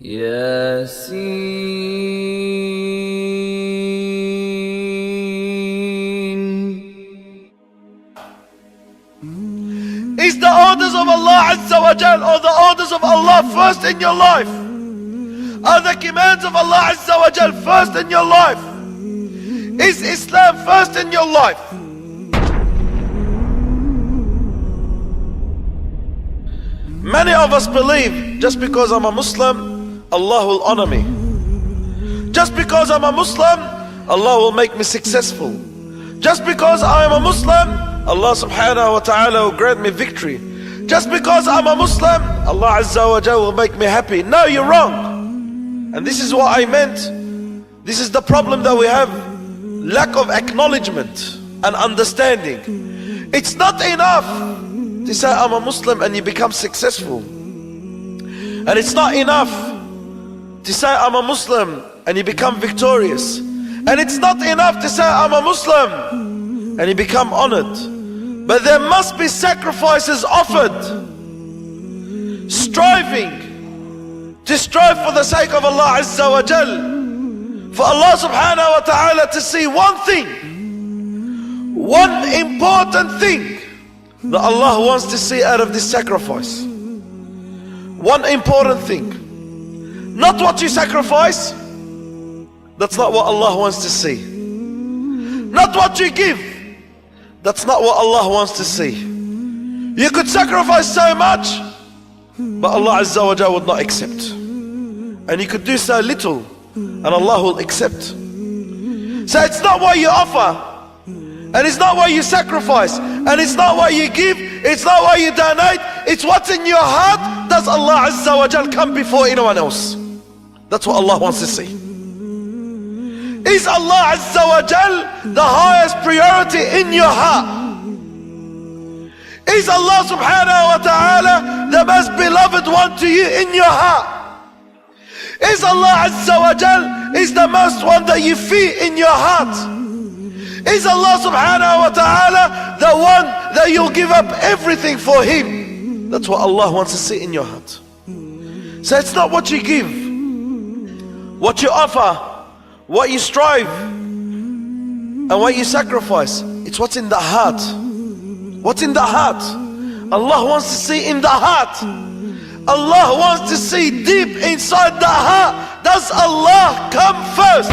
Yasin. Is the orders of Allah Azza wa Jal or the orders of Allah first in your life? Are the commands of Allah Azza wa Jal first in your life? Is Islam first in your life? Many of us believe just because I'm a Muslim, Allah will honor me. Just because I'm a Muslim, Allah will make me successful. Just because I am a Muslim, Allah subhanahu wa ta'ala will grant me victory. Just because I'm a Muslim, Allah Azza wa Jalla will make me happy. No, you're wrong. And this is what I meant. This is the problem that we have. Lack of acknowledgement and understanding. It's not enough to say I'm a Muslim and you become successful. And it's not enough to say I'm a Muslim and you become victorious. And it's not enough to say I'm a Muslim and you become honored. But there must be sacrifices offered. Striving. To strive for the sake of Allah Azza wa Jal. For Allah subhanahu wa ta'ala to see one thing. One important thing that Allah wants to see out of this sacrifice. One important thing. Not what you sacrifice. That's not what Allah wants to see. Not what you give. That's not what Allah wants to see. You could sacrifice so much, but Allah Azza wa Jalla would not accept. And you could do so little, and Allah will accept. So it's not what you offer, and it's not what you sacrifice, and it's not what you give, it's not what you donate, it's what's in your heart. Does Allah Azza wa Jalla come before anyone else? That's what Allah wants to see. Is Allah Azza wa Jal the highest priority in your heart? Is Allah subhanahu wa ta'ala the most beloved one to you in your heart? Is Allah Azza wa Jal is the most one that you fear in your heart? Is Allah subhanahu wa ta'ala the one that you'll give up everything for Him? That's what Allah wants to see in your heart. So it's not what you give, what you offer, what you strive, and what you sacrifice. It's what's in the heart. What's in the heart? Allah wants to see in the heart. Allah wants to see deep inside the heart. Does Allah come first?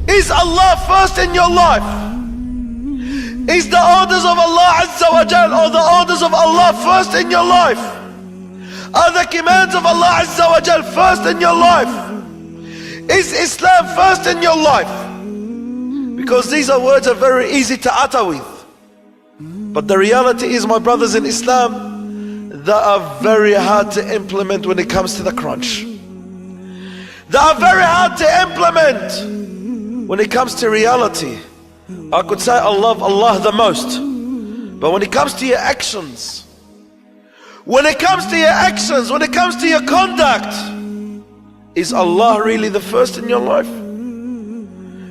Is Allah first in your life? Is the orders of Allah Azza wa Jal or the orders of Allah first in your life? Are the commands of Allah Azza wa Jal first in your life? Is Islam first in your life? Because these are words are very easy to utter with. But the reality is, my brothers in Islam, they are very hard to implement when it comes to the crunch. They are very hard to implement when it comes to reality. I could say I love Allah the most. But when it comes to your actions, when it comes to your actions, when it comes to your conduct, is Allah really the first in your life?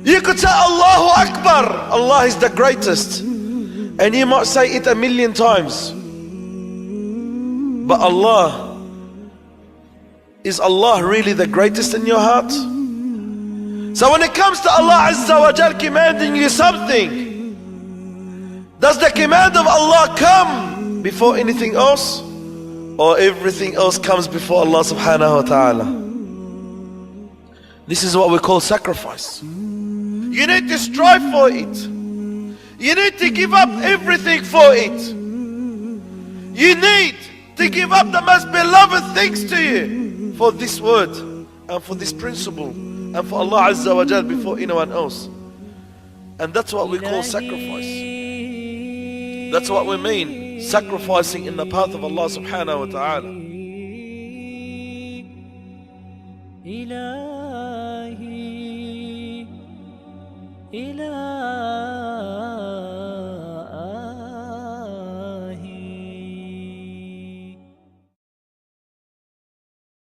You could say Allahu Akbar, Allah is the greatest, and you might say it 1,000,000 times. But Allah, is Allah really the greatest in your heart? So when it comes to Allah Azza wa Jal commanding you something, does the command of Allah come before anything else? Or everything else comes before Allah subhanahu wa ta'ala? This is what we call sacrifice. You need to strive for it. You need to give up everything for it. You need to give up the most beloved things to you for this word and for this principle and for Allah Azza wa Jal before anyone else. And that's what we call sacrifice. That's what we mean, sacrificing in the path of Allah subhanahu wa ta'ala. إلهي